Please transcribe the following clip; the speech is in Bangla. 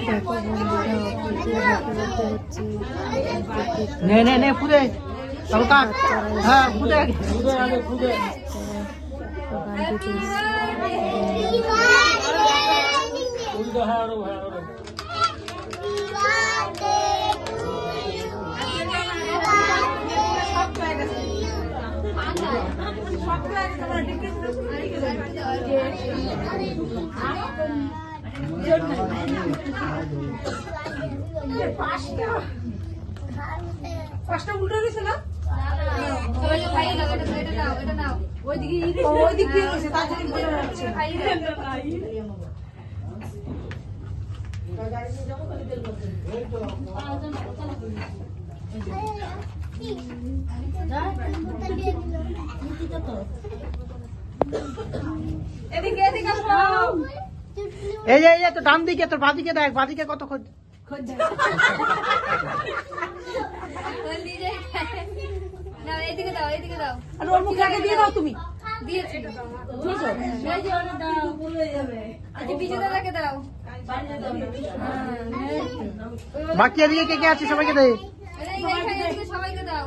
দেখো বন্ধুরা হচ্ছে নে নে নে ফুদে চলো কাট হ্যাঁ ফুদে ফুদে আগে ফুদে পাঁচটা উল্টো গেছে না ওই দিক দিয়ে গেছে তার জন্য বলে রাখছে এই যে তো ডান দিকে তোর বাদিকে দেখ বাদিকে কত খোঁজ আর ওর মুখে আগে দিয়ে দাও তুমি বাকি এদিকে কে কে আছে সবাইকে দে সবাইকে দাও